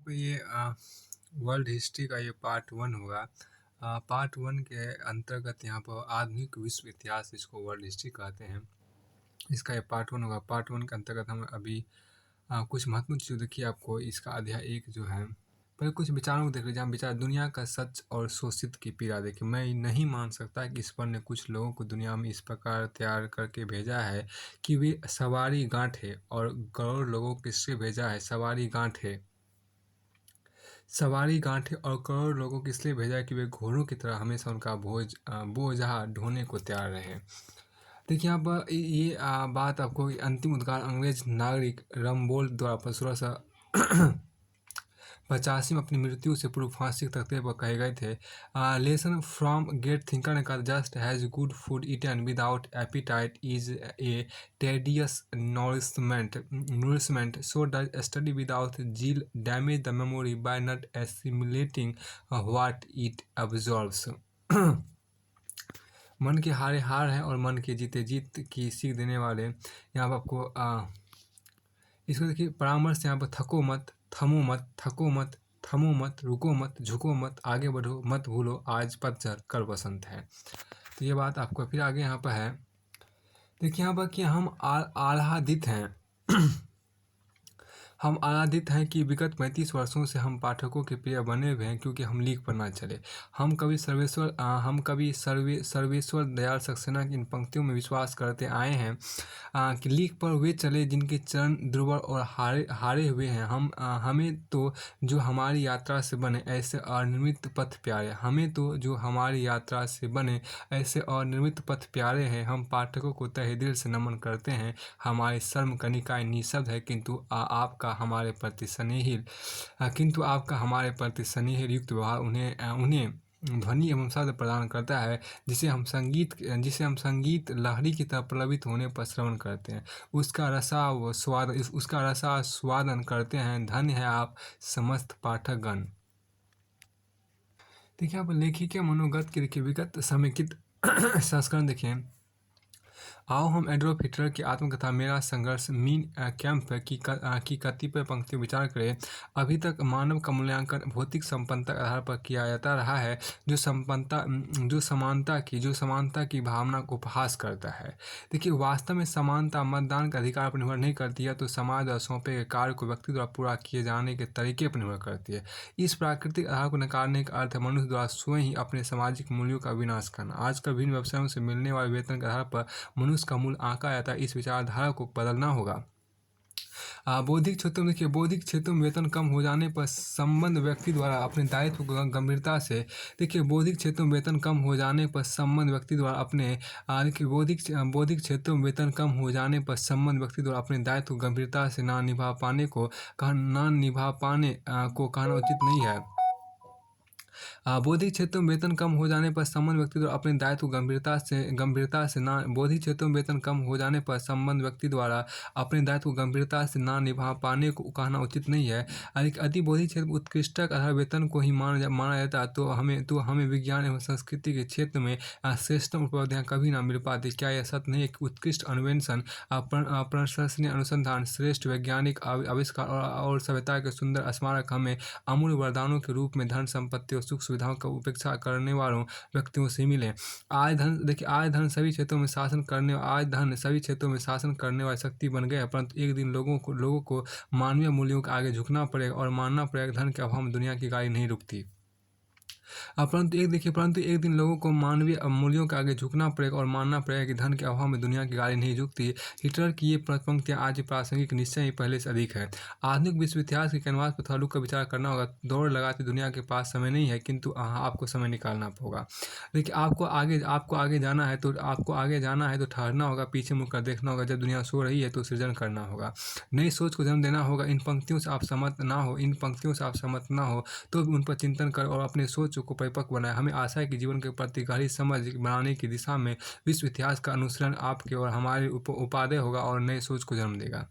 तो ये world history का ये पार्ट 1 होगा। पार्ट 1 के अंतर्गत यहाँ पर आधुनिक विश्व इतिहास इसको वर्ल्ड हिस्ट्री कहते हैं। इसका ये पार्ट 1 होगा। पार्ट 1 के अंतर्गत हम अभी कुछ महत्वपूर्ण चीज़ देखिए आपको इसका अध्याय 1 जो है, पहले कुछ विचारों को देख लीजिए। हम विचार दुनिया का सच और शोषित की पीड़ा देखिए। मैं नहीं मान सकता कि ईश्वर ने कुछ लोगों को दुनिया में इस प्रकार तैयार करके भेजा है कि वे सवारी गांठे और करोड़ लोगों को इससे भेजा है सवारी गांठे और करोड़ लोगों को इसलिए भेजा है कि वे घोड़ों की तरह हमेशा उनका बोझा ढोने को तैयार रहे। देखिए यहाँ पर ये बात आपको अंतिम उद्गार अंग्रेज नागरिक रमबोल्ट द्वारा 1685 में अपनी मृत्यु से पूर्व फांसी के तख्ते पर कहे गए थे। लेसन फ्रॉम ग्रेट थिंकर ने कहा, just has good food eaten without appetite is a tedious nourishment, so does study without zeal damage the memory by not assimilating what it absorbs। मन के हारे हार है और मन के जीते जीत की सीख देने वाले यहाँ पर आपको इसको देखिए परामर्श यहाँ पर थको मत, थमो मत, थको मत, थमो मत, रुको मत, झुको मत, आगे बढ़ो मत भूलो, आज पतझड़ कल बसंत है। तो ये बात आपको फिर आगे यहाँ पर है। देखिए यहाँ पर कि हम आह्लादित हैं हम आनंदित हैं कि विगत 35 वर्षों से हम पाठकों के प्रिय बने हुए हैं, क्योंकि हम लीक पर ना चले। हम कभी सर्वेश्वर दयाल सक्सेना की इन पंक्तियों में विश्वास करते आए हैं कि लीक पर वे चले जिनके चरण दुर्बल और हारे हुए हैं। हमें तो जो हमारी यात्रा से बने ऐसे अनिर्मित पथ प्यारे हमें तो जो हमारी यात्रा से बने ऐसे अनिर्मित पथ प्यारे हैं। हम पाठकों को तहे दिल से नमन करते हैं। हमारी शर्म कनिकाएं निःशब्द है, किंतु आपका हमारे प्रति स्नेहिल युक्त व्यवहार उन्हें ध्वनि एवं शब्द प्रदान करता है, जिसे हम संगीत लहरी की तरह प्लवित होने पर श्रवण करते हैं, उसका रसास्वादन करते हैं। धन्य है आप समस्त पाठकगण। देखिए आप लेखिका के मनोगत के देखिए विगत समेकित संस्करण देखिए। आओ हम एडोल्फ हिटलर की आत्मकथा मेरा संघर्ष मीन कैंप की कतिपय पंक्तियों विचार करें। अभी तक मानव का मूल्यांकन भौतिक संपन्नता के आधार पर किया जाता रहा है, जो समानता की भावना को उपहास करता है। देखिए वास्तव में समानता मतदान के अधिकार पर निर्भर नहीं करती है, तो समाज द्वारा सौंपे गए कार्य को व्यक्ति द्वारा पूरा किए जाने के तरीके पर निर्भर करती है। इस प्राकृतिक आधार को नकारने का अर्थ है मनुष्य द्वारा स्वयं ही अपने सामाजिक मूल्यों का विनाश करना। आजकल विभिन्न व्यवसायों से मिलने वाले वेतन के आधार पर मनुष्य का मूल आंका जाता है। इस विचारधारा को बदलना होगा। बौद्धिक क्षेत्रों में देखिए, बौद्धिक क्षेत्रों में वेतन कम हो जाने पर संबंध व्यक्ति द्वारा अपने दायित्व को गंभीरता से देखिए बौद्धिक क्षेत्रों में वेतन कम हो जाने पर संबंध व्यक्ति द्वारा अपने देखिए बौद्धिक क्षेत्रों में वेतन कम हो जाने पर संबंध व्यक्ति द्वारा अपने दायित्व को गंभीरता से ना निभा पाने को कहना उचित नहीं है। बौद्धिक क्षेत्रों में वेतन कम हो जाने पर संबंध व्यक्ति द्वारा अपने दायित्व को बौद्धिक क्षेत्रों में वेतन कम हो जाने पर संबंध व्यक्ति द्वारा अपने दायित्व को गंभीरता से ना निभा पाने को कहना उचित नहीं है। अति बौद्धिक क्षेत्र में उत्कृष्टता के आधार वेतन को ही माना जाता है, तो हमें विज्ञान एवं संस्कृति के क्षेत्र में श्रेष्ठतम उपलब्धियाँ कभी ना मिल पाती। क्या यह सत्य नहीं है कि उत्कृष्ट अन्वेषण, प्रशंसनीय अनुसंधान, श्रेष्ठ वैज्ञानिक आविष्कार और सभ्यता के सुंदर स्मारक हमें अमूल्य वरदानों के रूप में धन संपत्ति और सुख सुविधाओं का उपेक्षा करने वालों व्यक्तियों से मिले। आज धन सभी क्षेत्रों में शासन करने वाली शक्ति बन गया है, परंतु एक दिन लोगों को मानवीय मूल्यों के आगे झुकना पड़ेगा और मानना पड़ेगा धन के अभाव में दुनिया की गाड़ी नहीं रुकती। परंतु एक दिन लोगों को मानवीय मूल्यों के आगे झुकना पड़ेगा और मानना पड़ेगा कि धन के अभाव में दुनिया की गाड़ी नहीं झुकती। हिटलर की ये पंक्तियाँ आज प्रासंगिक निश्चय ही पहले से अधिक है। आधुनिक विश्व इतिहास के कैनवास पर थोड़ा रुक कर विचार करना होगा। दौड़ लगाती दुनिया के पास समय नहीं है, किंतु आपको समय निकालना होगा। देखिए आपको आगे जाना है तो ठहरना होगा, पीछे मुड़कर देखना होगा। जब दुनिया सो रही है तो सृजन करना होगा, नई सोच को जन्म देना होगा। इन पंक्तियों से आप सहमत ना हो तो उन पर चिंतन कर और अपने सोच को परिपक्व बनाए। हमें आशा है कि जीवन के प्रति गहरी समझ बनाने की दिशा में विश्व इतिहास का अनुसरण आपके और हमारे उपादेय होगा और नए सोच को जन्म देगा।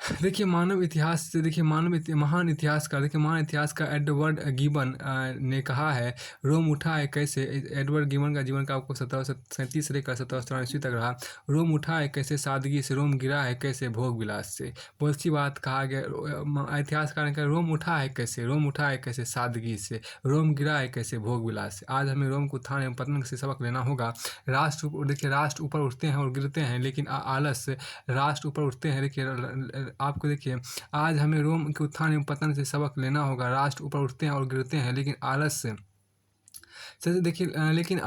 देखिए महान इतिहासकार एडवर्ड गिबन ने कहा है, रोम उठा है कैसे। एडवर्ड गिबन का जीवन का आपको 1737 से लेकर 1794 तक रहा। रोम उठा है कैसे सादगी से, रोम गिरा है कैसे भोग विलास से। बहुत सी बात कहा गया। इतिहासकार ने कहा, रोम उठा है कैसे, रोम उठा है कैसे सादगी से, रोम गिरा है कैसे भोग विलास से। आज हमें रोम को उत्थान एवं पतन से सबक लेना होगा। राष्ट्र ऊपर उठते हैं और गिरते हैं, लेकिन आलस राष्ट्र ऊपर उठते हैं। देखिए आपको देखिए, आज हमें रोम के उत्थान एवं पतन से सबक लेना होगा। राष्ट्र ऊपर उठते हैं और गिरते हैं, लेकिन आलस से देखिए लेकिन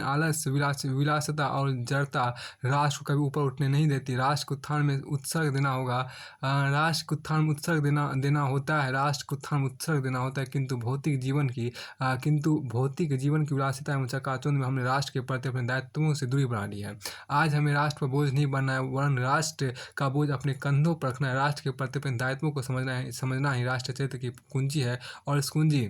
आलस विलासिता और जड़ता राष्ट्र को कभी ऊपर उठने नहीं देती। राष्ट्र को उत्थान में उत्सर्ग देना होगा। राष्ट्र को उत्थान में उत्सर्ग देना होता है। राष्ट्र को उत्थान में उत्सर्ग देना होता है, किंतु भौतिक जीवन की विलासिता एवं चकाचौंध में हमने राष्ट्र के प्रति अपने दायित्वों से दूरी बना ली है। आज हमें राष्ट्र पर बोझ नहीं बनना है, वरन राष्ट्र का बोझ अपने कंधों पर रखना है। राष्ट्र के प्रति अपने दायित्वों को समझना ही राष्ट्र चरित्र की कुंजी है। और इस कुंजी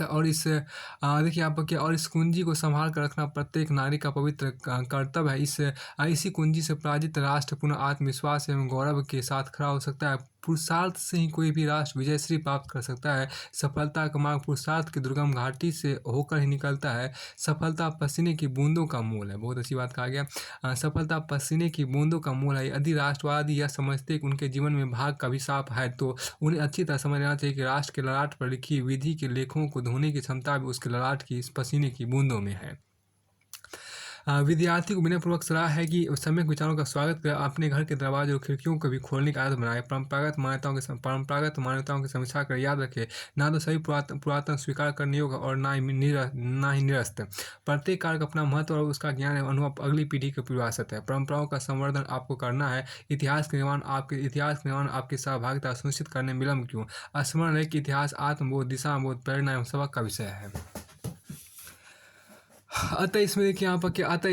और इस देखिए आप क्या, और इस कुंजी को संभाल कर रखना प्रत्येक नारी का पवित्र कर्तव्य है। इसी कुंजी से पराजित राष्ट्र पुनः आत्मविश्वास एवं गौरव के साथ खड़ा हो सकता है। पुरुषार्थ से ही कोई भी राष्ट्र विजयश्री प्राप्त कर सकता है। सफलता का मार्ग पुरुषार्थ की दुर्गम घाटी से होकर ही निकलता है। सफलता पसीने की बूंदों का मूल है। बहुत अच्छी बात कहा गया। सफलता पसीने की बूंदों का मूल है। यदि राष्ट्रवादी यह समझते कि उनके जीवन में भाग का अभिशाप है, तो उन्हें अच्छी तरह समझ लेना चाहिए कि राष्ट्र के ललाट पर लिखी विधि के लेखों को धोने की क्षमता भी उसके ललाट की इस पसीने की बूंदों में है। विद्यार्थी को विनयपूर्वक सलाह है कि सम्यक विचारों का स्वागत कर अपने घर के दरवाजे और खिड़कियों को भी खोलने की आदत बनाए। परंपरागत मान्यताओं की समीक्षा कर याद रखे, ना तो सभी पुरातन स्वीकार करने योग्य और ना ही निरस्त। प्रत्येक कार्य का अपना महत्व और उसका ज्ञान एवं अनुभव अगली पीढ़ी को विरासत है। परंपराओं का संवर्धन आपको करना है। इतिहास के निर्माण आपकी सहभागिता सुनिश्चित करने में विलम्ब क्यों। स्मरण रहे कि इतिहास आत्मबोध, दिशाबोध, प्रेरणा एवं सबक का विषय है। अतः इसमें देखिए यहाँ पर क्या, अतः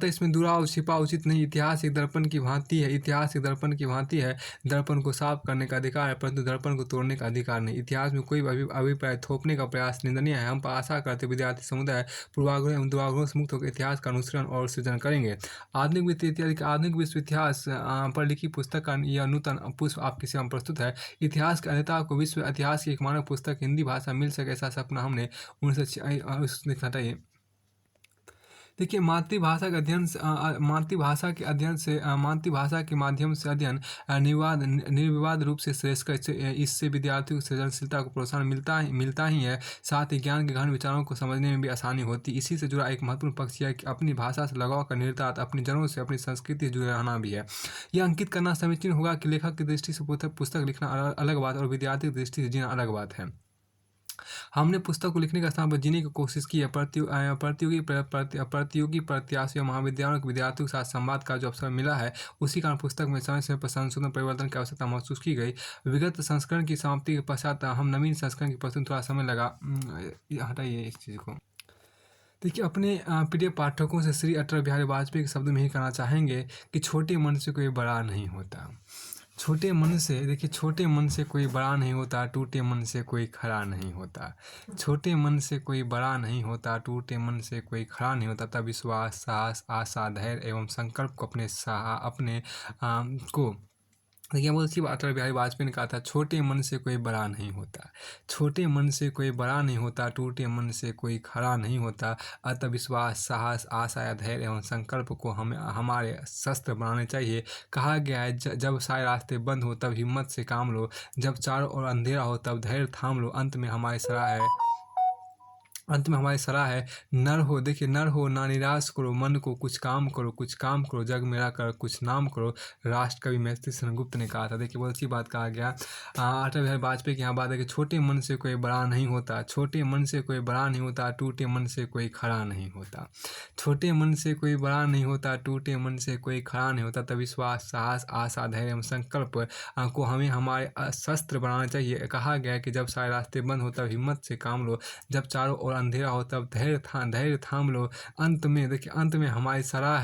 इसमें दुराव छिपा उचित नहीं। इतिहास एक दर्पण की भांति है। दर्पण को साफ करने का अधिकार है, परंतु दर्पण को तोड़ने का अधिकार नहीं। इतिहास में कोई भी अभिप्राय थोपने का प्रयास निंदनीय है। हम आशा करते विद्यार्थी समुदाय पूर्वाग्रह एवं दुराग्रहों से मुक्त होकर इतिहास का अनुसरण और सृजन करेंगे। आधुनिक विश्व इतिहास पर लिखी पुस्तक का यह नूतन पुष्प आपकी सेवा में प्रस्तुत है। इतिहास के अध्येता को विश्व इतिहास की एक मानव पुस्तक हिंदी भाषा मिल सके, ऐसा सपना हमने 19 देखिए, मातृभाषा के माध्यम से अध्ययन निर्विवाद रूप से श्रेष्ठ है। इससे विद्यार्थियों की सृजनशीलता को प्रोत्साहन मिलता ही है। साथ ही ज्ञान के गहन विचारों को समझने में भी आसानी होती। इसी से जुड़ा एक महत्वपूर्ण पक्ष यह है कि अपनी भाषा से लगाव का निर्धात अपनी जड़ों से, अपनी संस्कृति से जुड़े रहना भी है। यह अंकित करना समीचीन होगा कि लेखक की दृष्टि से पुस्तक लिखना अलग बात और विद्यार्थी की दृष्टि से जीना अलग बात है। हमने पुस्तक को लिखने का स्थान पर जीने की कोशिश की है। प्रतियोगी प्रत्याशियों महाविद्यालयों के विद्यार्थियों के साथ संवाद का जो अवसर मिला है, उसी कारण पुस्तक में समय समय पर संशोधन परिवर्तन की आवश्यकता महसूस की गई। विगत संस्करण की समाप्ति के पश्चात हम नवीन संस्करण की प्रस्तुति थोड़ा समय लगा। हटाइए इस चीज़ को। देखिए, अपने प्रिय पाठकों से श्री अटल बिहारी वाजपेयी के शब्द में ही कहना चाहेंगे कि छोटे मन से कोई बड़ा नहीं होता। छोटे मन से कोई बड़ा नहीं होता, टूटे मन से कोई खड़ा नहीं होता। छोटे मन से कोई बड़ा नहीं होता, टूटे मन से कोई खड़ा नहीं होता। तब विश्वास, साहस, आशा, धैर्य एवं संकल्प को देखिए, बहुत अच्छी बात अटल बिहारी वाजपेयी ने कहा था, छोटे मन से कोई बड़ा नहीं होता। छोटे मन से कोई बड़ा नहीं होता, टूटे मन से कोई खड़ा नहीं होता। अतः विश्वास, साहस, आशा या धैर्य एवं संकल्प को हमें हमारे शस्त्र बनाने चाहिए। कहा गया है, जब सारे रास्ते बंद हो तब हिम्मत से काम लो, जब चारों ओर अंधेरा हो तब धैर्य थाम लो। अंत में हमारी सलाह है, नर हो ना निराश करो मन को, कुछ काम करो, जग मेरा कर कुछ नाम करो। राष्ट्र कवि महर्षि सेनगुप्त ने कहा था। देखिए, बहुत अच्छी बात कहा गया। अटल बिहारी वाजपेयी की यहाँ बात है कि छोटे मन से कोई बड़ा नहीं होता, छोटे मन से कोई बड़ा नहीं होता, टूटे मन से कोई खड़ा नहीं होता। छोटे मन से कोई बड़ा नहीं होता, टूटे मन से कोई खड़ा नहीं होता। तब विश्वास, साहस, आशा, धैर्य एवं संकल्प को हमें हमारे शस्त्र बनाना चाहिए। कहा गया कि जब सारे रास्ते बंद हो तब हिम्मत से काम लो, जब चारों ओर अंधेरा हो तब धैर्य थाम लो। अंत में हमारी सलाह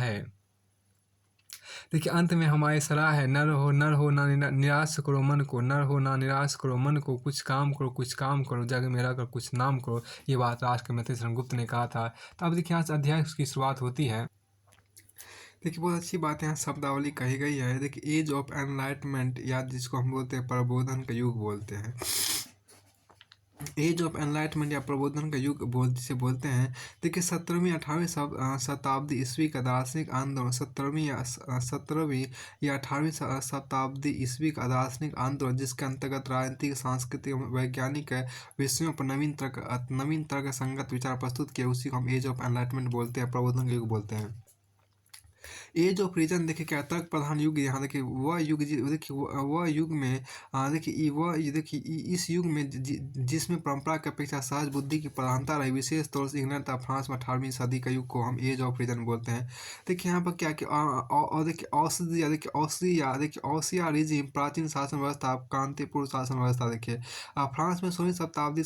है, नर हो ना निराश करो मन को, नर हो ना निराश करो मन को, कुछ काम करो, जग मेरा कर कुछ नाम करो। ये बात राष्ट्रकवि महर्षि सेनगुप्त ने कहा था। तो अब देखिए, यहाँ से अध्याय की शुरुआत होती है। देखिए, बहुत अच्छी बात यहाँ शब्दावली कही गई है। देखिए, एज ऑफ एनलाइटमेंट या जिसको हम बोलते हैं प्रबोधन का युग बोलते हैं। एज ऑफ एनलाइटमेंट या प्रबोधन का युग जिसे बोलते हैं। देखिए, 17वीं 18वीं शताब्दी ईस्वी का दार्शनिक आंदोलन, 17वीं या 18वीं शताब्दी ईस्वी का दार्शनिक आंदोलन, जिसके अंतर्गत राजनीतिक, सांस्कृतिक, वैज्ञानिक विषयों पर नवीन तर्क संगत विचार प्रस्तुत किए, उसी को हम एज ऑफ एनलाइटमेंट बोलते हैं, प्रबोधन का युग बोलते हैं। एज ऑफ रीजन देखिए क्या तर्क प्रधान युग, यहाँ देखिए वह युग देखिए वह युग में देखिए इस युग में जिसमें परंपरा की अपेक्षा सहज बुद्धि की प्रधानता रही, विशेष तौर से इंग्लैंड तथा फ्रांस में 18वीं सदी का युग को हम एज ऑफ रीजन बोलते हैं। देखिए यहाँ पर क्या कि और देखिए ऑस्ट्रिया रिजिम प्राचीन शासन व्यवस्था, क्रांतिपूर्व शासन व्यवस्था। देखिए फ्रांस में 16वीं शताब्दी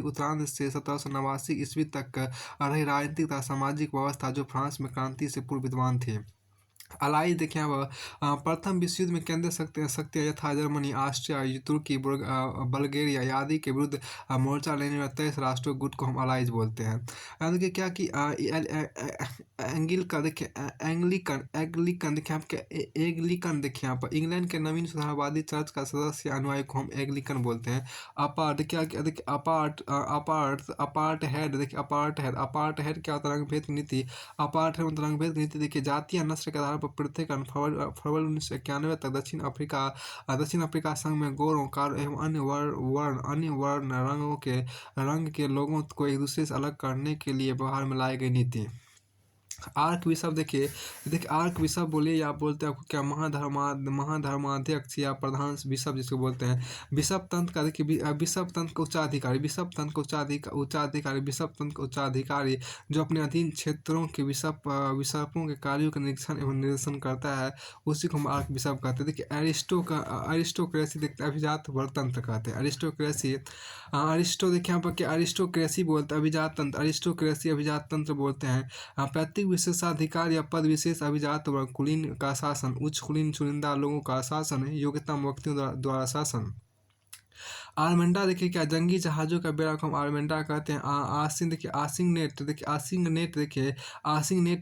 उत्तरार्ध से 1789 ईस्वी तक रही राजनीतिक तथा सामाजिक व्यवस्था, जो फ्रांस में क्रांति से पूर्व विद्यमान थी। अलाइज देखिए अब प्रथम विश्व युद्ध में केंद्रीय शक्तियाँ यथा जर्मनी, ऑस्ट्रिया, तुर्की, बल्गेरिया आदि के विरुद्ध मोर्चा लेने वाले 23 राष्ट्रीय गुट को हम अलाइज बोलते हैं। देखिए क्या कि एंगिल का देखिए एंग्लिकन एंग्लिकन देखिए आपके एग्लिकन देखिए यहाँ पर इंग्लैंड के नवीन सुधारवादी चर्च का सदस्य अनुयायी को हम एग्लिकन बोलते हैं। अपार्ट देखिए अपार्ट हेड देखिए अपार्ट हेड क्या होता है? रंग भेद नीति। अपार्ट हेड मतलब रंग भेद नीति। देखिए जातीय नस्ल के आधार पर पृथककरण। फरवरी 1991 तक दक्षिण अफ्रीका संघ में गोरों, कारों एवं अन्य वर्ण रंग के लोगों को एक दूसरे से अलग करने के लिए व्यवहार में लाई गई नीति। आर्क बिशप देखिए आर्क बिशप बोलिए या आप बोलते हैं आपको क्या महाधर्माध्यक्ष या प्रधान बिशप जिसको बोलते हैं। बिशप तंत्र का देखिए बिशप तंत्र का उच्चाधिकारी बिशप तंत्र का उच्चाधिकारी जो अपने अधीन क्षेत्रों के बिशपों के कार्यों का निरीक्षण एवं निर्देशन करता है, उसी को हम आर्क बिशप कहते हैं। देखिए अरिस्टोक्रेसी देखते अभिजात वर्तंत्र कहते हैं। अरिस्टो देखिए यहाँ पर क्या अरिस्टोक्रेसी बोलते हैं, अभिजात तंत्र अरिस्टोक्रेसी अभिजात तंत्र बोलते हैं। पैतृक विशेषाधिकार या पद विशेष अभिजात वर्ग कुलीन का शासन, उच्च कुलीन चुनिंदा लोगों का शासन, योग्यता व्यक्तियों द्वारा शासन। आर्मेंडा देखिए क्या जंगी जहाजों का बेड़ा को हम आर्मेंडा कहते हैं। आसिंग नेट देखिए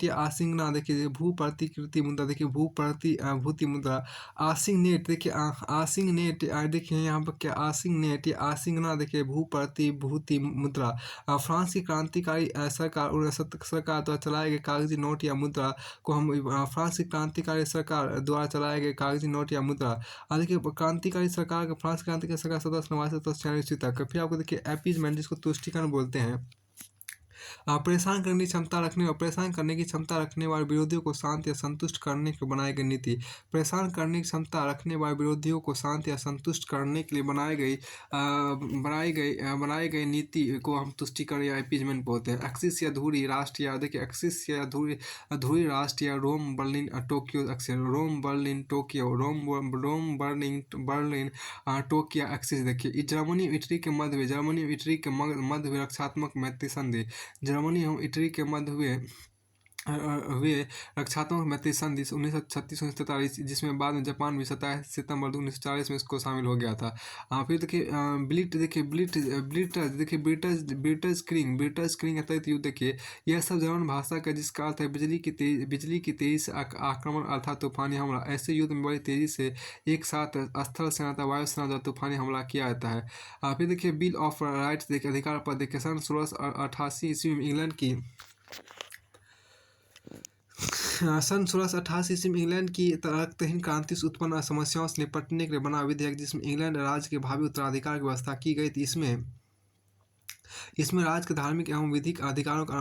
या आसिंगना देखिए भू प्रतिकृति मुद्रा देखिए भूति मुद्रा। आसिंग नेट देखिए यहाँ पर क्या आसिंग नेट या आसिंगना देखिए भूति मुद्रा। फ्रांस की क्रांतिकारी सरकार द्वारा चलाए गए कागजी नोट या मुद्रा को हम फ्रांस की क्रांतिकारी सरकार द्वारा चलाए गए कागजी नोट या मुद्रा। देखिए क्रांतिकारी सरकार का फ्रांस क्रांतिकारी सरकार 1789 तक। फिर आपको देखिए एपीजमेंट जिसको तुष्टिकरण बोलते हैं। परेशान करने की क्षमता रखने वाले विरोधियों को शांत या संतुष्ट करने के बनाई गई नीति। परेशान करने की क्षमता रखने वाले विरोधियों को शांत या संतुष्ट करने के लिए बनाई गई नीति को हम तुष्टिकरण या अपीजमेंट बोलते हैं। एक्सिस या धुरी राष्ट्र या देखिए एक्सिस या धुरी राष्ट्र या रोम बर्लिन टोक्यो अक्सर रोम बर्लिन टोक्यो एक्सिस। देखिए जर्मनी इटली के मध्य में रक्षात्मक मैत्री संधि। जर्मनी एवं इटली के मध्य हुए रक्षात्मक मैत्री संधि 1936-1943, जिसमें बाद में जापान भी 27 सितंबर 1940 में इसको शामिल हो गया था। फिर देखिए ब्रिटिश क्रिंग अतिरिक्त युद्ध। देखिए यह सब जर्मन भाषा का जिसका अर्थ है बिजली की तेजी से आक्रमण अर्थात तूफानी हमला। ऐसे युद्ध में बड़ी तेजी से एक साथ स्थल सेना तथा वायु सेना द्वारा तूफानी हमला किया जाता है। फिर देखिए बिल ऑफ राइट्स देखिए अधिकार पर देखिए सन 1688 ईस्वी में इंग्लैंड की इंग्लैंड की रक्तहीन क्रांति से उत्पन्न समस्याओं से निपटने के लिए बना विधेयक, जिसमें इंग्लैंड राज्य के भावी उत्तराधिकार की व्यवस्था की गई थी। इसमें राज्य के धार्मिक एवं विधिक अधिकारों को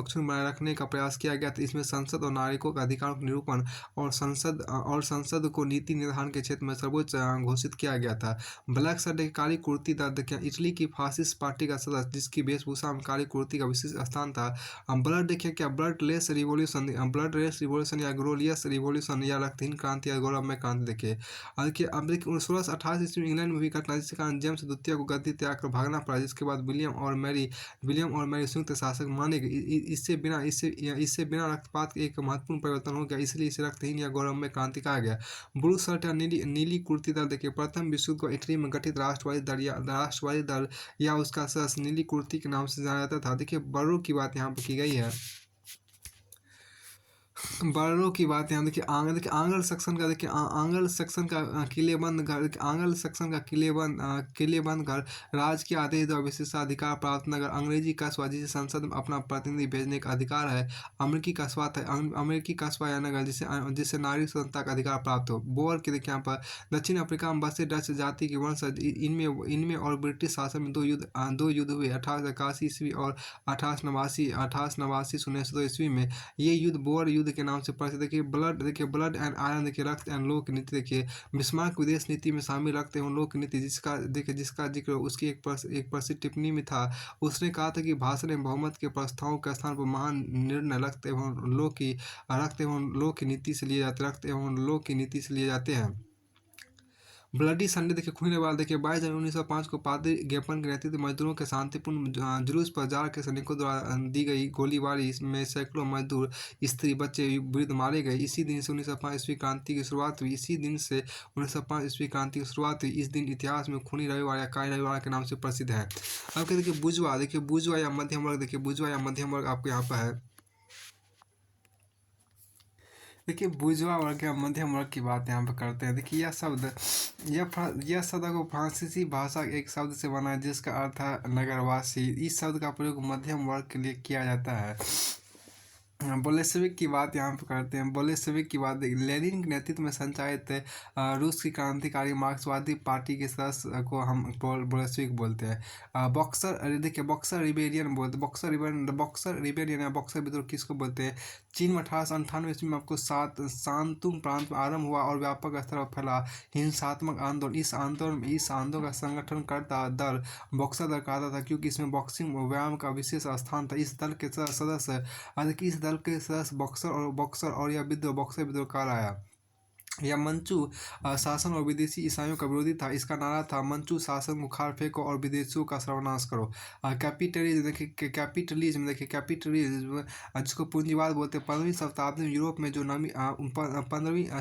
अक्षुण्ण बनाए रखने का प्रयास किया गया था। इसमें संसद और नागरिकों के अधिकारों के निरूपण और संसद को नीति निर्धारण के क्षेत्र में सर्वोच्च घोषित किया गया था। ब्लैक शर्ट काली कुर्ती देखिए इटली की फासिस्ट पार्टी का सदस्य जिसकी वेशभूषा में काली कुर्ती का विशेष स्थान था। ब्लड देखिए क्या ब्लड लेस रिवॉल्यूशन या ग्लोरियस रिवॉल्यूशन या रक्तहीन क्रांति या गौरवमय क्रांति। देखिए अब देखिए 1688 ईस्वी में इंग्लैंड में हुई घटना जिसके कारण जेम्स द्वितीय को गद्दी त्याग कर भागना पड़ा, जिसके बाद विलियम और मैरी संयुक्त शासक माने गए। इससे बिना रक्तपात के एक महत्वपूर्ण परिवर्तन हो गया, इसलिए इसे रक्तहीन या गौरवमय क्रांति कहा गया। ब्लू शर्ट या नीली कुर्ती दल देखिए प्रथम विश्व युद्ध को इटली में गठित राष्ट्रवादी दल या उसका सदस्य नीली कुर्ती के नाम से जाना जाता था। देखिए बड़ों की बात यहाँ पर की गई है। बड़ों की बात यहाँ देखिए आंग्ल सेक्शन का देखिए आंग्ल सेक्शन का किलेबंद घर देखिए, आंग्ल सेक्शन का किलेबंद घर राज के आदेश द्वारा विशेषाधिकार प्राप्त नगर अंग्रेजी कस्बा जिसे संसद में अपना प्रतिनिधि भेजने का अधिकार है। अमेरिकी कस्बा या नगर जिसे नागरिक स्वतंत्रता का अधिकार प्राप्त हो। बोअर की देखिए यहाँ पर दक्षिण अफ्रीका में बसे डच जाति के वंशज इनमें और ब्रिटिश शासन में दो युद्ध हुए 1881 ईस्वी और 1889 1902 ईस्वी में। ये युद्ध बोअर युद्ध के नाम से प्रसिद्ध। देखिए ब्लड एंड आयरन देखिए रक्त एंड लोक नीति देखिए बिस्मार्क विदेश नीति में शामिल रक्त एवं लोक नीति जिसका जिक्र उसकी एक प्रसिद्ध टिप्पणी में था। उसने कहा था कि भाषण एवं बहुमत के प्रस्तावों के स्थान पर महान निर्णय रक्त एवं लोक की नीति से लिए जाते हैं। ब्लडी संडे देखिए खूनी वाला देखिए 22 जनवरी 1905 को पादरी गेपन के नेतृत्व में मजदूरों के शांतिपूर्ण जुलूस पर जार के सैनिकों द्वारा दी गई गोलीबारी में सैकड़ों मजदूर स्त्री बच्चे वृद्ध मारे गए। इसी दिन से 1905 ईस्वी क्रांति की शुरुआत हुई। इस दिन इतिहास में खूनी रविवार या काली रविवार के नाम से प्रसिद्ध है। अब देखिए बुर्जुआ या मध्यम वर्ग देखिए बुर्जुआ या मध्यम वर्ग आपको यहाँ पर है। देखिए बुर्जुआ वर्ग या मध्यम वर्ग की बात यहाँ पर करते हैं। देखिए यह शब्द को फ्रांसीसी भाषा के एक शब्द से बना है जिसका अर्थ है नगरवासी। इस शब्द का प्रयोग मध्यम वर्ग के लिए किया जाता है। बोलेशविक की बात यहाँ पर करते हैं। बोलेशविक की बात लेनिन के नेतृत्व में संचालित रूस की क्रांतिकारी मार्क्सवादी पार्टी के सदस्य को हम बोलेशविक बोलते हैं। बॉक्सर रिबेलियन या बॉक्सर विद्रोह किसको बोलते हैं? चीन में 1898 ईस्वी में आपको शांतुंग प्रांत में आरंभ हुआ और व्यापक स्तर पर फैला हिंसात्मक आंदोलन। इस आंदोलन का संगठन करता दल बॉक्सर दल कहता था क्योंकि इसमें बॉक्सिंग व्यायाम का विशेष स्थान था। इस दल के सदस्य बॉक्सर और यह बॉक्सर विद्रोह कहलाया। यह मंचू शासन और विदेशी ईसाइयों का विरोधी था। इसका नारा था मंचू शासन को खार फेंको और विदेशियों का सर्वनाश करो। कैपिटलिज्म जिसको पूंजीवाद बोलते हैं। 15वीं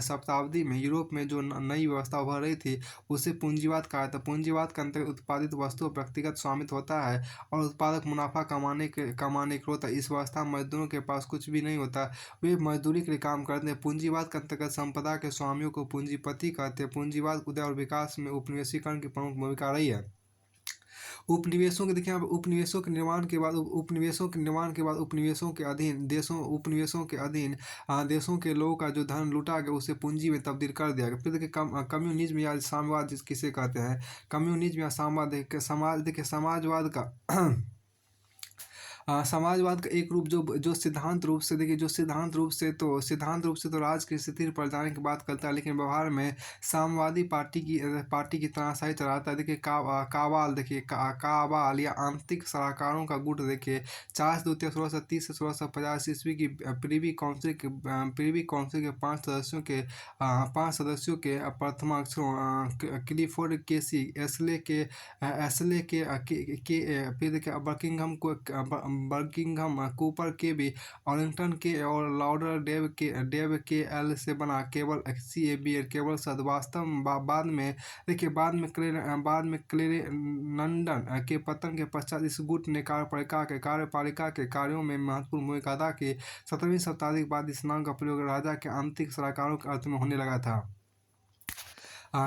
शताब्दी में यूरोप में जो नई व्यवस्था उभर रही थी उसे पूंजीवाद कहा था। पूंजीवाद के अंतर्गत उत्पादित वस्तुओं पर व्यक्तिगत स्वामित्व होता है और उत्पादक मुनाफा कमाने के होता है। इस व्यवस्था में मजदूरों के पास कुछ भी नहीं होता, वे मजदूरी के लिए काम करते हैं। पूंजीवाद के अंतर्गत संपदा के स्वामियों को पूंजीपति कहते हैं। पूंजीवाद उदय और विकास में उपनिवेशीकरण की प्रमुख भूमिका रही है। उपनिवेशों के देखिए यहाँ उपनिवेशों के निर्माण के बाद उपनिवेशों के अधीन देशों के लोगों का जो धन लूटा गया उसे पूंजी में तब्दील कर दिया गया। फिर देखिए कम्युनिज्म या साम्यवाद किसे कहते हैं? कम्युनिज्म या साम्यवाद समाजवाद का समाजवाद का एक रूप जो सिद्धांत रूप से तो राज की स्थिति पर जाने की बात करता है, लेकिन व्यवहार में साम्यवादी पार्टी की तनाशाही चलाता है। देखिए काबाल या आंतरिक सलाहकारों का गुट देखिए 4/2/1630 से 1650 ईस्वी की प्रीवी काउंसिल के 5 सदस्यों के प्रथम अक्षरों क्लिफोर्ड केसी एस्ले के फिर देखिए बर्किंघम कूपर के भी ऑलिंगटन के और लाउडर डेव के एल से बना केवल शब्द वास्तव बाद में क्लेरेनडन के पतन के पश्चात इस गुट ने कार्यपालिका के कार्यों में महत्वपूर्ण भूमिका अदा की। 17वीं शताब्दी के बाद इस नाम का प्रयोग राजा के आंतरिक सलाहकारों के अर्थ में होने लगा था।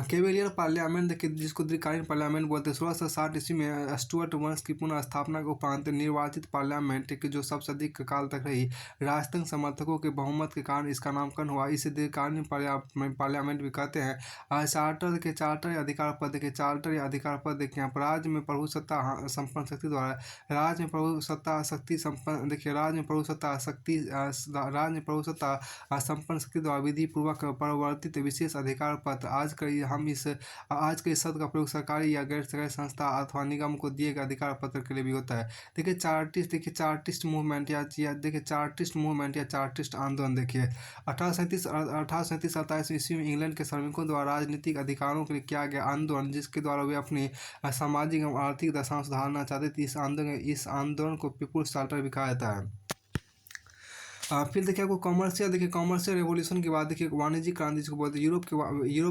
केवेलियर पार्लियामेंट देखिए जिसको दीर्घकालीन पार्लियामेंट बोलते हैं। 1660 ईस्वी में स्टुअर्ट वंश की पुनः स्थापना के उपरांत निर्वाचित पार्लियामेंट की जो सबसे अधिक काल तक रही राजतंत्र समर्थकों के बहुमत के कारण इसका नामकरण हुआ। इसे दीर्घकालीन पार्लियामेंट भी कहते हैं। चार्टर या अधिकार पद देखिए यहाँ पर राज्य में प्रभुसत्ता संपन्न शक्ति द्वारा संपन्न शक्ति द्वारा विधि पूर्वक परिवर्तित विशेष अधिकार पद। आज के इस शब्द का प्रयोग सरकारी या गैर सरकारी संस्था अथवा निगम को दिए गए अधिकार पत्र के लिए भी होता है। देखिए चार्टिस्ट मूवमेंट या चार्टिस्ट आंदोलन देखिए 1837 ईस्वी में इंग्लैंड के श्रमिकों द्वारा राजनीतिक अधिकारों के लिए किया गया आंदोलन जिसके द्वारा वे अपनी सामाजिक एवं आर्थिक दशा सुधारना चाहते थे। इस आंदोलन को पीपुल्स चार्टर भी कहा जाता है। फिर देखिए आपको कॉमर्शियल रिवॉल्यूशन के बाद देखिए वाणिज्यिक क्रांति जिसको बोलते हैं, यूरोप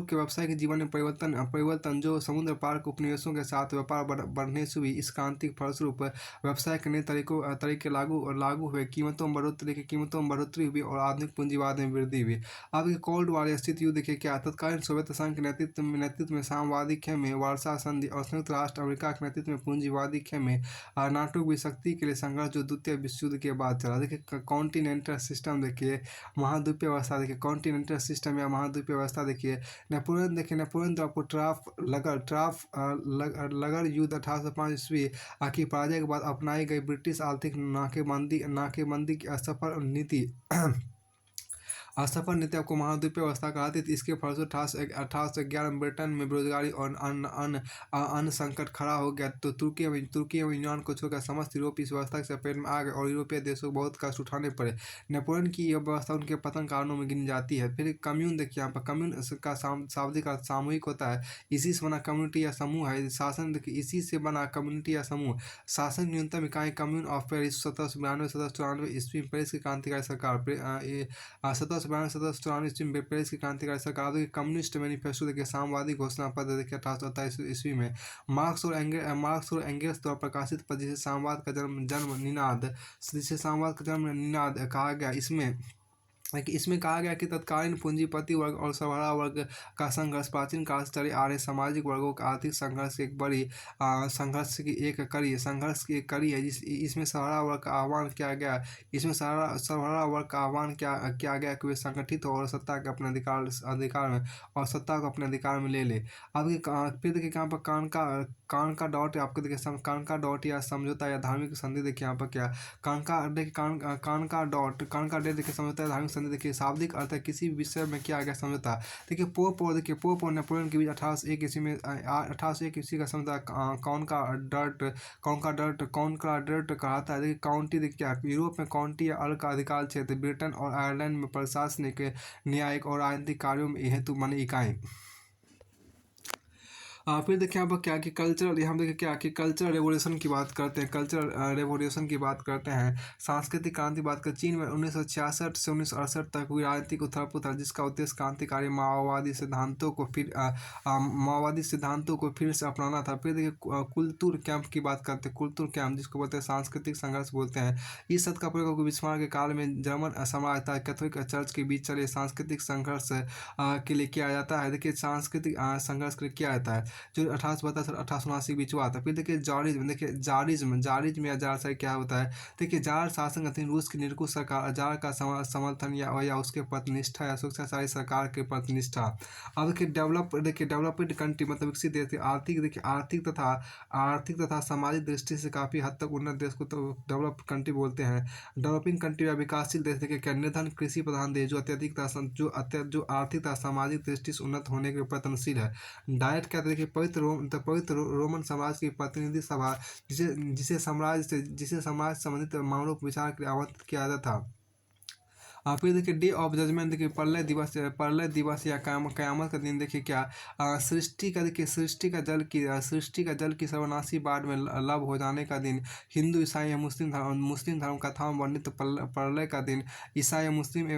के व्यावसायिक जीवन में परिवर्तन जो समुद्र पार के उपनिवेशों के साथ व्यापार बढ़ने से हुई। इस क्रांति के फलस्वरूप व्यवसाय के नए तरीके लागू हुए, कीमतों में बढ़ोतरी हुई और आधुनिक पूंजीवाद में वृद्धि हुई। अब ये कोल्ड वॉर या शीत युद्ध देखिए क्या तत्कालीन सोवियत संघ के नेतृत्व में साम्यवादी खेमे में वार्सा संधि और संयुक्त राष्ट्र अमेरिका के नेतृत्व में पूंजीवादी खेमे में नाटो की शक्ति के लिए संघर्ष जो द्वितीय विश्व युद्ध के बाद चला। देखिए कॉन्टिनेंटल सिस्टम देखिए, महाद्वीपीय व्यवस्था देखिए, कॉन्टिनेंटल सिस्टम या महाद्वीपीय व्यवस्था देखिए। नेपोलियन तो आपको ट्राफलगर युद्ध 1805 ईस्वी की पराजय के बाद अपनाई गई ब्रिटिश आर्थिक नाकेबंदी की असफल नीति आपको महाद्वीपीय व्यवस्था कहती थी। इसके फलस्वरूप 1811 में ब्रिटेन में बेरोजगारी और अन्न संकट खड़ा हो गया। तो तुर्की एवं यूनान को छोड़कर समस्त यूरोप इस व्यवस्था की चपेट में आ गए और यूरोपीय देशों को बहुत कष्ट उठाने पड़े। नेपोलियन की यह व्यवस्था उनके पतन कारणों में गिनी जाती है। फिर कम्यून देखिए, यहाँ पर कम्यून का शाब्दिक अर्थ सामूहिक होता है। इसी से बना कम्युनिटी या समूह है। शासन देखिए, इसी से बना कम्युनिटी या समूह। शासन न्यूनतम इकाई कम्यून ऑफ पेरिस 1792 ईस्वी में पेरिस की क्रांतिकारी सरकार 1792 ईस्वी में पेरिस की क्रांतिकारी सरकार देखिए। कम्युनिस्ट मैनिफेस्टो देखिए, साम्यवादी घोषणा पत्र देखिए 1827 ईस्वी में मार्क्स और एंगेल्स द्वारा प्रकाशित पत्र जिसे साम्यवाद का जन्म निनाद कहा गया। इसमें कहा गया कि तत्कालीन पूंजीपति वर्ग और सरबराह वर्ग का संघर्ष प्राचीन काल से चले आ रहे सामाजिक वर्गों का आर्थिक संघर्ष की एक बड़ी संघर्ष की एक कड़ी है। इसमें सरबराह वर्ग का आह्वान किया गया। इसमें सरबराह वर्ग का आह्वान किया गया कि वे संगठित हो और सत्ता को अपने अधिकार में ले ले। अब फिर देखिए यहाँ पर कानका डॉट आपको देखिए, कानका डॉट या समझौता या धार्मिक संधि देखिए यहाँ पर क्या कानका डेट देखिए, समझौता या धार्मिक संधि देखिए। शाब्दिक अर्थ है किसी भी विषय में किया गया समझौता। देखिए पोप और नेपोलियन के बीच 1801 ईस्वी में 1801 ईस्वी का समझौता कॉनकॉर्डेट कहलाता है। देखिए काउंटी देखिए, यूरोप में काउंटी या अर्ल का अधिकार क्षेत्र ब्रिटेन और आयरलैंड में प्रशासनिक, न्यायिक और राजनीतिक कार्यों में हेतु मानी इकाई। फिर देखिए यहाँ पर क्या कि कल्चरल रेवोल्यूशन की बात करते हैं। सांस्कृतिक क्रांति बात करें। चीन में 1966 से 1968 तक हुई राजनीतिक उथल पुथल जिसका उद्देश्य क्रांतिकारी माओवादी सिद्धांतों को फिर से अपनाना था। फिर देखिए कुलतुर कैंप की बात करते हैं। कुलतुर कैंप जिसको बोलते हैं सांस्कृतिक संघर्ष बोलते हैं। इस शब्द का प्रयोग विस्मार के काल में जर्मन साम्राज्य तथा कैथोलिक चर्च के बीच चले सांस्कृतिक संघर्ष के लिए किया जाता है। देखिए सांस्कृतिक संघर्ष के लिए किया जाता है जो 1872 से 1879 के बीच हुआ था। फिर देखिए जारिज्म या जार से क्या होता है। देखिए जार शासन अधीन रूस की निरंकुश सरकार, जार का समर्थन या उसके प्रतिनिष्ठा या शक्तिशाली सरकार के प्रतिनिष्ठा। अब डेवलप्ड कंट्री मतलब विकसित देश आर्थिक तथा सामाजिक दृष्टि से काफी हद तक उन्नत देश को तो डेवलप्ड कंट्री बोलते हैं। डेवलपिंग कंट्री या विकासशील देश देखिए क्या निर्धन कृषि प्रधान देश जो आर्थिक तथा सामाजिक दृष्टि से उन्नत होने के प्रयत्नशील है। डायट क्या देखिए पवित्र रोमन समाज की प्रतिनिधि सभा जिसे समाज से संबंधित मामलों पर विचार के लिए आमंत्रित किया जाता था। फिर देखिए डे ऑफ जजमेंट देखिए प्रलय दिवस या कयामत का दिन देखिए क्या सृष्टि का जल की सर्वनाशी बाढ़ में लव हो जाने का दिन। हिंदू ईसाई या मुस्लिम धर्म कथाओं में वर्णित प्रलय का दिन। ईसाई मुस्लिम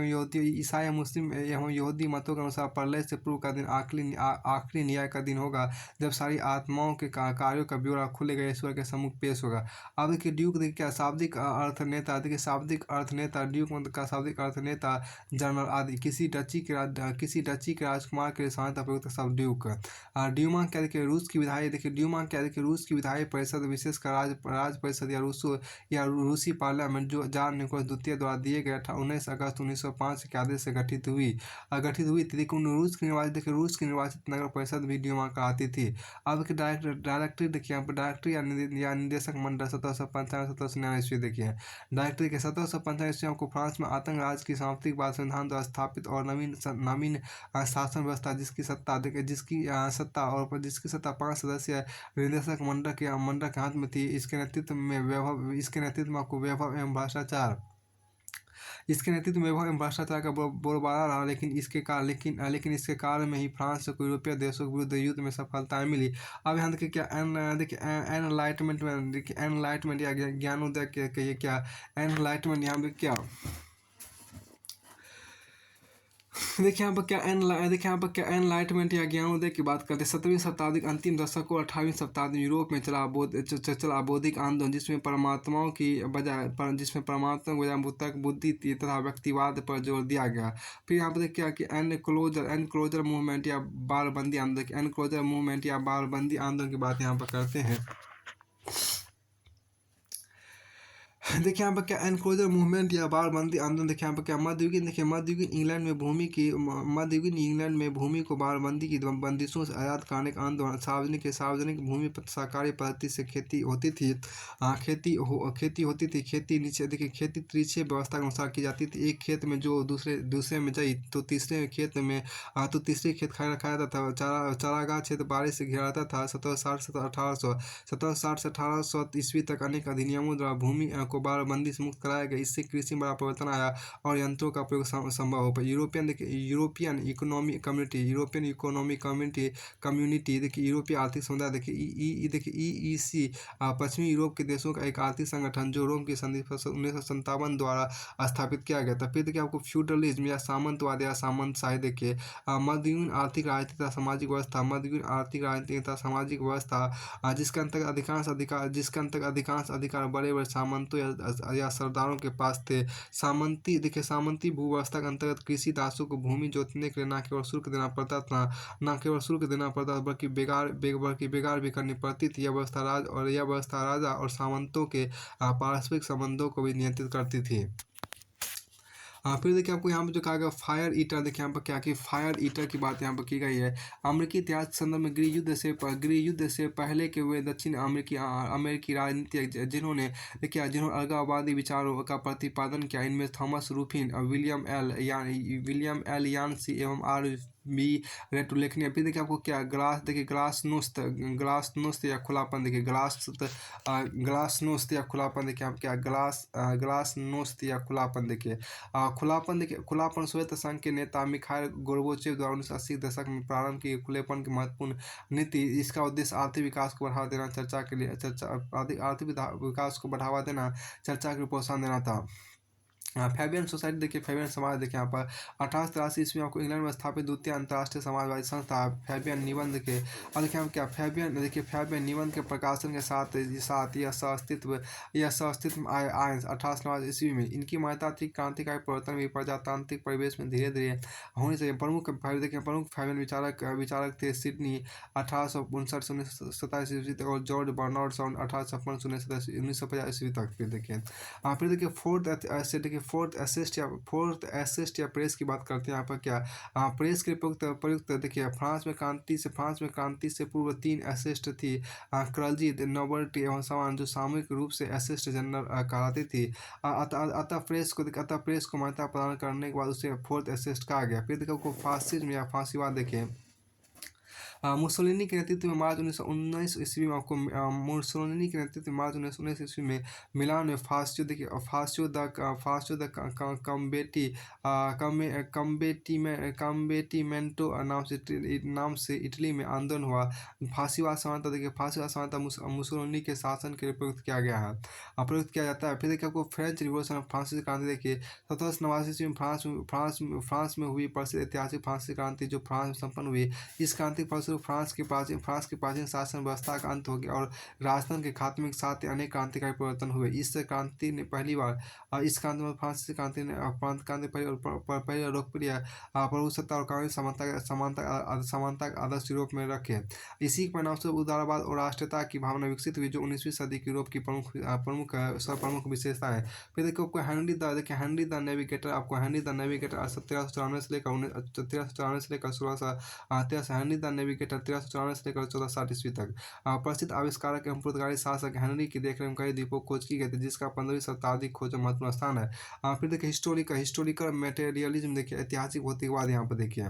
एवं यहूदी मतों के अनुसार प्रलय से पूर्व का दिन आखिरी न्याय का दिन होगा जब सारी आत्माओं के कार्यों का ब्यौरा खुलेगा, ईश्वर के सम्मुख पेश होगा। अब देखिए ड्यूक देखिए क्या शाब्दिक अर्थ नेता। देखिए शाब्दिक अर्थ नेता ड्यूक मतलब का शाब्दिक अर्थ नेता जनरल आदि। किसी डची के राजकुमार के लिए सहायता प्रयुक्त शब्द ड्यूक। ड्यूमा क्या देखिए रूस की विधायी परिषद विशेषकर राज परिषद या रूसी पार्लियामेंट जो जार निकोलस द्वितीय द्वारा दिए गए 19 अगस्त 1905 के आदेश से गठित हुई थी। रूस की निर्वाचित नगर परिषद भी ड्यूमा कहलाती थी। अब डायरेक्टरी देखिए यहाँ पर डायरेक्टरी या निदेशक मंडल 1795 ईस्वी देखिए। डायरेक्टरी के 1795 ईस्वी को फ्रांस में आतंक राज की साम्प्रतिकवाद संविधान द्वारा स्थापित और नवीन शासन व्यवस्था जिसकी सत्ता 5 सदस्यीय निदेशक मंडल के हाथ में थी। इसके नेतृत्व में वैभव एवं भ्रष्टाचार का बोलबाला रहा। लेकिन इसके काल में ही फ्रांस को यूरोपीय देशों के विरुद्ध युद्ध में सफलताएं मिली। अब यहाँ देखिए क्या एनलाइटमेंट या ज्ञानोदय कहिए क्या एनलाइटमेंट यहाँ पे क्या देखिए यहाँ पर क्या एनलाइटमेंट या ज्ञानोदय की बात करते हैं। 17वीं शताब्दी के अंतिम दशक और 18वीं शताब्दी में यूरोप में चला बौद्धिक आंदोलन, जिसमें परमात्मा के बजाय तर्क, बुद्धि तथा व्यक्तिवाद पर जोर दिया गया। फिर यहाँ पर देखिए कि एनक्लोजर मूवमेंट या बारबंदी आंदोलन, की बात यहाँ पर करते हैं। देखिए यहाँ पर क्या एनक्लोजर मूवमेंट या बाड़बंदी आंदोलन, देखिए यहाँ पर क्या मध्ययुगीन इंग्लैंड में भूमि को बाड़बंदी की बंदिशों से आज़ाद कराने का आंदोलन। सार्वजनिक भूमि पर सरकारी पद्धति से खेती होती थी। खेती त्रिच्छेद व्यवस्था के अनुसार की जाती थी। एक खेत में जो दूसरे में जाई तो तीसरे खेत में तीसरे खेत खाया जाता था। चारागाह क्षेत्र बारिश से घिरा रहता था। 1760 से 1800 ईस्वी तक अनेक अधिनियमों द्वारा भूमि को बाड़बंदी से मुक्त कराया गया। इससे कृषि में बड़ा परिवर्तन आया और यंत्रों का प्रयोग संभव हो पाया। यूरोपियन इकोनॉमिक कम्युनिटी देखिए, यूरोपीय आर्थिक समुदाय देखिए EEC, पश्चिमी यूरोप के देशों का एक आर्थिक संगठन जो रोम की संधि 1957 द्वारा स्थापित किया गया था। फिर देखिए आपको फ्यूडलिज्म या सामंतवाद या सामंतशाही देखिए, मध्ययुगीन आर्थिक राजनीति तथा सामाजिक व्यवस्था, जिसके अंतर्गत अधिकांश अधिकार बड़े बड़े सामंतों या सरदारों के पास थे। सामंती भूव्यवस्था के अंतर्गत कृषि दासों को भूमि जोतने के लिए न केवल शुल्क देना पड़ता था, बल्कि बेगार भी करनी पड़ती थी। यह व्यवस्था राजा और सामंतों के पारस्परिक संबंधों को भी नियंत्रित करती थी। फिर देखिए आपको यहाँ पर जो कहा गया फायर ईटर, देखिए यहाँ पर क्या कि फायर ईटर की बात यहाँ पर की गई है। अमेरिकी इतिहास के संदर्भ में गृह युद्ध से पहले के हुए दक्षिण अमेरिकी राजनीतिज्ञ जिन्होंने अलगाववादी विचारों का प्रतिपादन किया, इनमें थॉमस रूफिन, विलियम एल यानसी एवं R.B. रेट उल्लेखनीय। फिर देखिए आपको क्या ग्लासनोस्त या खुलापन, देखिए ग्लासनोस्त या खुलापन, देखिए आप क्या ग्लासनोस्त या खुलापन, देखिए खुलापन सोवियत संघ के नेता मिखाइल गोर्बाचेव द्वारा 1980 के दशक में प्रारंभ की खुलेपन की महत्वपूर्ण नीति। इसका उद्देश्य आर्थिक विकास को बढ़ावा देना, चर्चा के लिए प्रोत्साहन देना था। फैबियन सोसाइटी देखिए, फैबियन समाज देखिए यहाँ पर 1883 ईस्वी में आपको इंग्लैंड में स्थापित द्वितीय अंतर्राष्ट्रीय समाजवादी संस्था फैबियन निबंध के, और देखिए हम क्या फैबियन निबंध के प्रकाशन के साथ यह सह अस्तित्व में आए 1889 ईस्वी में। इनकी मान्यता थी क्रांतिकारी परिवर्तन भी प्रजातांत्रिक परिवेश में धीरे धीरे होने चाहिए। प्रमुख फैबियन विचारक थे सिडनी 1859 से 1927 ईस्वी तक, और जॉर्ज बर्नार्ड शॉ 1856 से 1950 ईस्वी तक। फिर देखिए फोर्थ एसिस्ट या प्रेस की बात करते हैं। यहाँ पर क्या प्रेस के प्रयुक्त देखिए, फ्रांस में क्रांति से पूर्व 3 एसिस्ट थी, क्रलजी, नोबल्टी एवं समान, जो सामूहिक रूप से एसिस्ट जनरल कहलाती थी। अतः प्रेस को मान्यता प्रदान करने के बाद उसे फोर्थ एसिस्ट कहा गया। फिर देखो फासिज्म या फांसीवाद देखिए, मुसोलिनी के नेतृत्व में मार्च 1919 ईस्वी में मिलान में फासियो द कम्बेटिमेंटो नाम से इटली में आंदोलन हुआ। फांसीवाद समानता मुसोलिनी के शासन के लिए प्रयुक्त किया जाता है। फिर देखिए आपको फ्रेंच रिवॉल्यूशन, फ्रांसीसी क्रांति देखिए, 1789 ईस्वी में फ्रांस में हुई प्रसिद्ध ऐतिहासिक फ्रांसीसी क्रांति जो फ्रांस में संपन्न हुई। इस क्रांति के फलस्वरूप फ्रांस की प्राचीन शासन व्यवस्था का अंत हो गया और राजतंत्र के खात्मे के साथ ही अनेक क्रांतिकारी परिवर्तन हुए। इस क्रांति में फ्रांसीसी क्रांति ने पहली और लोकप्रिय प्रभुसत्ता और कानूनी समानता के आदर्श यूरोप में रखे। इसी के परिणाम से उदारवाद और राष्ट्रीयता की भावना विकसित हुई, जो 19वीं सदी की यूरोप की प्रमुख विशेषता है। फिर देखो आपको हेनरी द नेविगेटर, 1394 से लेकर 1360 ईस्वी तक। प्रसिद्ध आविष्कारक एवं पुर्तगाली शासक हेनरी की देखरेख में कई द्वीपों खोज की गई थी, जिसका 15वीं शताब्दी खोज में महत्वपूर्ण स्थान है। फिर देखिए हिस्टोरिकल मटेरियलिज्म देखिए, ऐतिहासिक भौतिकवाद यहाँ पर देखिए।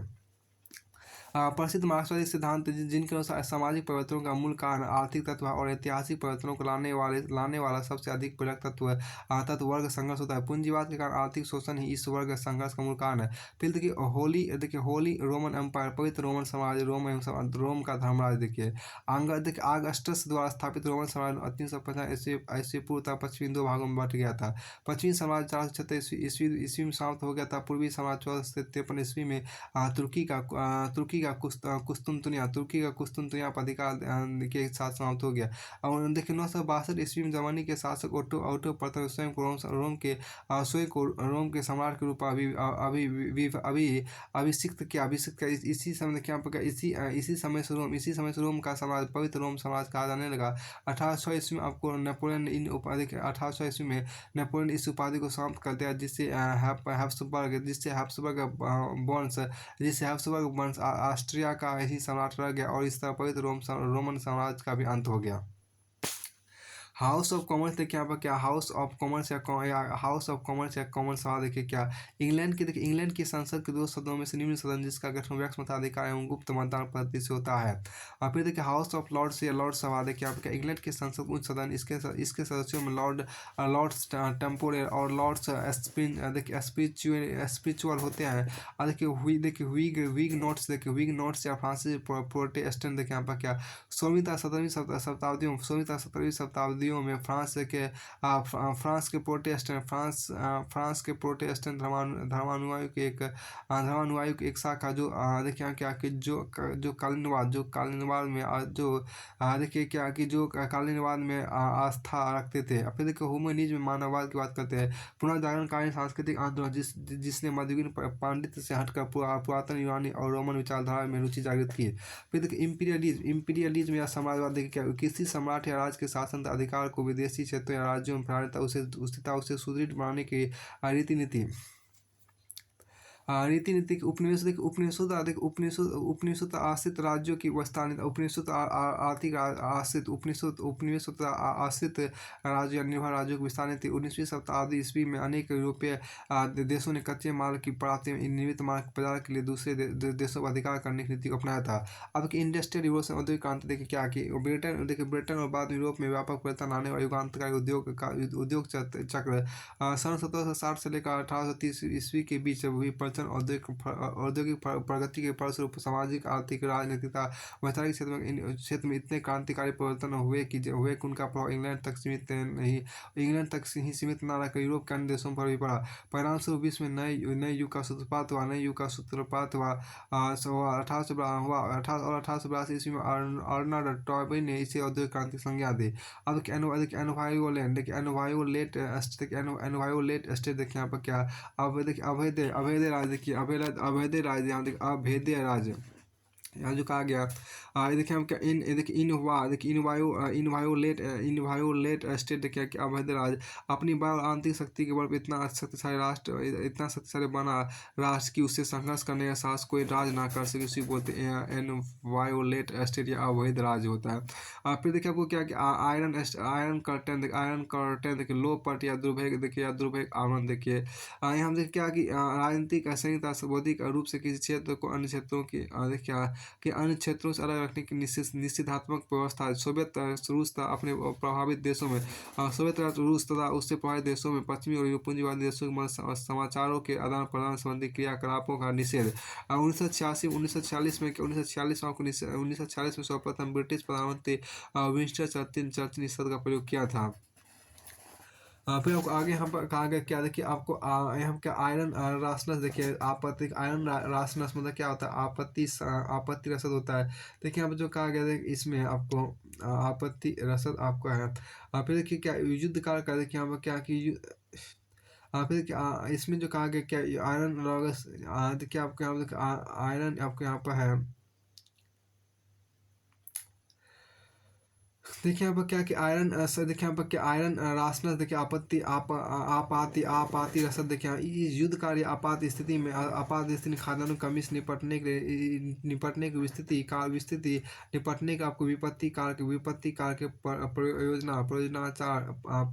प्रसिद्ध मार्क्सवादी सिद्धांत जिनके अनुसार सामाजिक परिवर्तनों का मूल कारण आर्थिक तत्व है और ऐतिहासिक परिवर्तनों को लाने वाला सबसे अधिक प्रेरक तत्व वर्ग संघर्ष होता है। पूंजीवाद के कारण आर्थिक शोषण ही इस वर्ग संघर्ष का मूल कारण है। फिर देखिए होली रोमन एम्पायर, पवित्र रोमन साम्राज्य, रोम का धर्मराज। देखिए आगस्टस द्वारा स्थापित रोमन साम्राज्य 350 ईस्वी पूर्व तक पश्चिमी दो भागों में बंट गया था। पश्चिमी साम्राज्य 476 ईस्वी में समाप्त हो गया था। पूर्वी साम्राज्य 1453 ईस्वी में तुर्की का कुस्तुनतुनिया पर अधिकार के साथ समाप्त हो गया। और देखिए 962 ईस्वी में जर्मनी के शासक ओटो प्रथम स्वयं को रोम के सम्राट के रूप में अभिषिक्त किया। इसी समय देखिए यहाँ पर इसी समय से रोम का साम्राज्य पवित्र रोम साम्राज्य कहा जाने लगा। 1800 ईस्वी में आपको नेपोलियन ने इन उपाधि 1800 ईस्वी में नेपोलियन इस उपाधि को समाप्त कर दिया, जिससे हैब्सबर्ग वंश ऑस्ट्रिया का ही सम्राट रह गया और इस तरह पवित्र रोमन साम्राज्य का भी अंत हो गया। हाउस ऑफ कॉमर्स देखिए यहाँ पर क्या हाउस ऑफ कॉमर्स या कॉमर्स सभा देखिए क्या इंग्लैंड की संसद के दो सदनों में से निम्न सदन जिसका गठन व्यक्ति मताधिकार एवं गुप्त मतदान पद्धति से होता है। और फिर देखिए हाउस ऑफ लॉर्ड्स या लॉर्ड सभा देखिए यहाँ पर क्या इंग्लैंड की संसद उच्च सदन इसके सदस्यों में लॉर्ड्स टेम्पोरल और लॉर्ड्स स्पिरिचुअल होते हैं। और देखिए विग नोट्स या फ्रांसीसी प्रोटेस्टेंट देखिए यहाँ पर क्या 17वीं शताब्दियों में फ्रांस के प्रोटेस्टेंट धर्मानुयायियों की एक शाखा जो देखिए यहाँ क्या कि जो कालीनवाद में आस्था रखते थे। फिर देखिए ह्यूमनिज्म में मानववाद की बात करते हैं। पुनर्जागरणकालीन सांस्कृतिक आंदोलन जिसने मध्ययुगीन पांडित्य से हटकर पुरातन यूनानी और रोमन विचारधारा में रुचि जागृत की। फिर देखिए इंपीरियलिज्म या साम्राज्यवाद देखिए क्या किसी सम्राट या राज के शासन अधिकार को विदेशी क्षेत्रों या राज्यों में फैलाने उसे सुदृढ़ बनाने की रीति की उपनिवेशों आश्रित राज्यों की विस्तारित उपनिवेशों आश्रित राज्य या निर्भर राज्यों की विस्तार नीति। 19वीं शताब्दी ईस्वी में अनेक यूरोपीय देशों ने कच्चे माल की निर्मित माल बाजार के लिए दूसरे देशों पर अधिकार करने की नीति को अपनाया था। अब की इंडस्ट्रियल रिवॉल्यूशन औद्योगिक क्रांति देखिए क्या कि ब्रिटेन और बाद में यूरोप में व्यापक परिवर्तन आने वाले युगांतकारी उद्योग चक्र सन 1760 से लेकर 1830 ईस्वी के बीच हुई औद्योगिक प्रगति के फलस्वरूप सामाजिक, आर्थिक, राजनीतिक, वैचारिक क्षेत्र में इतने क्रांतिकारी परिवर्तन हुए कि उनका प्रभाव इंग्लैंड तक ही सीमित न रहकर यूरोप के अन्य देशों पर भी पड़ा। परिणामस्वरूप विश्व में नए युग का सूत्रपात हुआ। 1882 ईस्वी में अर्नल्ड टॉयबी ने इसे औद्योगिक क्रांति की संज्ञा दी। अब एनवायोलेट स्टेट देखिए यहाँ पर क्या अवैध राज यहाँ जो कहा गया देखिए हम क्या इनवायोलेट स्टेट देखिए कि अवैध राज अपनी बल आंतरिक शक्ति के बल पर इतना शक्तिशाली बना राष्ट्र की उससे संघर्ष करने का साहस कोई राज ना कर सके, उसी बोलते हैं इनवायोलेट स्टेट या अवैध राज होता है। फिर देखिए आपको क्या कि आयरन कर्टन देखिए लो पट या दुर्भेद्य आवरण देखिए यहाँ हम देखिए क्या कि राजनीतिक संहिता बौद्धिक रूप से किसी क्षेत्र को अन्य क्षेत्रों की कि अन्य क्षेत्रों से अलग रखने की निषेधात्मक व्यवस्था। सोवियत रूस तथा अपने प्रभावित देशों में रूस तथा उससे प्रभावित देशों में पश्चिमी और पूंजीवादी देशों के मध्य समाचारों के आदान प्रदान संबंधी क्रियाकलापों का निषेध। 1946 में सर्वप्रथम ब्रिटिश प्रधानमंत्री विंस्टन चर्चिल ने इस शब्द का प्रयोग किया था। फिर आपको आगे यहाँ पर कहा गया क्या देखिए आपको यहाँ क्या आयरन रासनस देखिए आयरन रासनस मतलब क्या होता है आपत्ति रसद होता है। देखिए यहाँ पर जो कहा गया है इसमें आपको आपत्ति रसद आपको है। फिर देखिए क्या युद्ध काल का देखिए यहाँ पर क्या कि फिर क्या इसमें जो कहा गया क्या आयरन देखिए आपको यहाँ पर आयरन आपको यहाँ पर है देखिए यहाँ पर क्या कि आयरन सर देखिए यहाँ पर क्या आयरन रासनस देखिए आपत्ति आपाती रसद देखिए यहाँ इस युद्धकारी आपात स्थिति में आपात स्थिति खाद्यान्नों की कमी से निपटने के लिए निपटने की विस्तृति निपटने का आपको विपत्ति काल के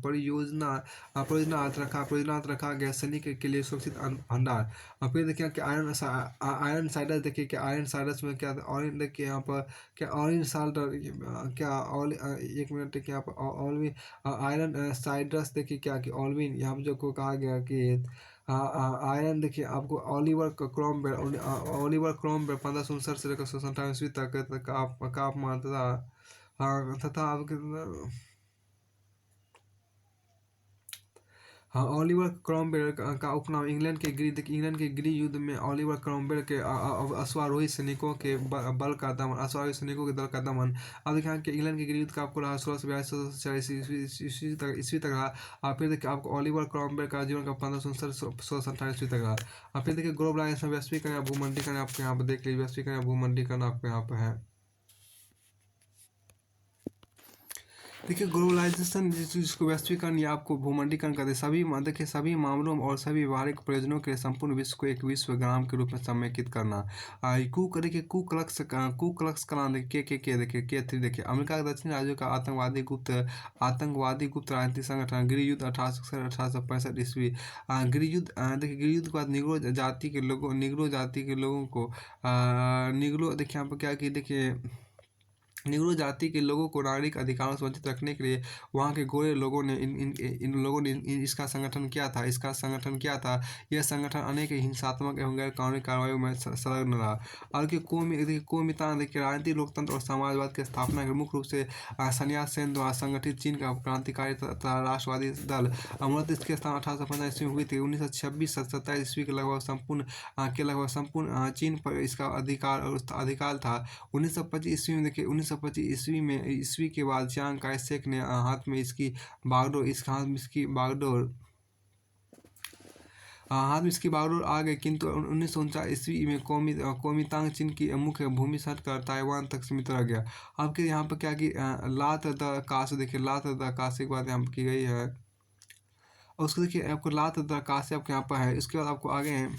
परियोजना रखा गया सैनिक के लिए सुरक्षित भंडार। और फिर देखिए कि आयरन साइडस देखिए कि आयरन साइडस में क्या और देखिए यहाँ पर क्या ऑरेंज साल्ट क्या ऑल एक मिनट देखिए यहाँ पर ऑलविन आयरन साइड्रस देखिए क्या कि ऑलविन यहाँ पर जो को कहा गया कि आयरन देखिए आपको ओलिवर क्रॉम्बेल 1559 से लेकर 1798 तक आप मानता तथा आपके हाँ ओलिवर क्रॉम्बेल का उपनाम इंग्लैंड के गृह युद्ध में ओलिवर क्रॉम्बेल के अश्वारोही सैनिकों के बल का दमन अश्वारोही सैनिकों के दल का दमन। अब देखिए यहाँ के इंग्लैंड के गृह युद्ध का आपको रहा 1642 ईस्वी तक रहा। और फिर देखिए आपको ओलिवर क्रॉम्बेल का जीवन का 1559 1628 ईस्वी तक रहा। और फिर देखिए ग्लोबलाइजेशन वैश्वीकरण भूमंडलीकरण आपको यहाँ पर देख लीजिए वैश्वीकरण भूमंडलीकरण आपको यहाँ पर है। देखिए ग्लोबलाइजेशन जिसको वैश्वीकरण या आपको भूमंडलीकरण कहते हैं देखिए सभी मामलों और सभी व्यवहारिक प्रयोजनों के लिए संपूर्ण विश्व को एक विश्वग्राम के रूप में समेकित करना। देखिए कुक्लक्स क्लान के देखिए के3 देखिए अमेरिका के दक्षिणी राज्यों का आतंकवादी गुप्त राजनीतिक संगठन गृह युद्ध 1865 ईस्वी। गृह युद्ध देखिए गृह युद्ध के बाद निग्रो जाति के लोगों को निग्रो देखिए यहाँ पर क्या कि देखिए निग्रो जाति के लोगों को नागरिक अधिकारों से वंचित रखने के लिए वहाँ के गोरे लोगों ने इन लोगों ने इसका संगठन किया था। यह संगठन अनेक हिंसात्मक एवं गैर कानूनी कार्रवाइयों में संलग्न रहा। और कि कोमितान देखिए राजनीतिक लोकतंत्र और समाजवाद की स्थापना के मुख्य रूप से सन्यास सेन द्वारा संगठित चीन का क्रांतिकारी तथा राष्ट्रवादी दल मूलतः इसकी स्थापना 1850 ईस्वी में हुई थी। 1926-27 ईस्वी के लगभग संपूर्ण चीन पर इसका अधिकार था। 1925 ईस्वी में देखिए 1925 ईस्वी के बाद चियांग काय शेक ने हाथ में इसकी बागडोर आ गई। किंतु 1949 ईस्वी में कोमितांग चीन की मुख्य भूमि से हटकर ताइवान तक सीमित रह गया। आपके यहाँ पर क्या कि लात द कासे देखिए लात द कासे की बात यहाँ पर की गई है। और उसको देखिए आपको लात द कासे आपके यहाँ पर है। इसके बाद आपको आगे हैं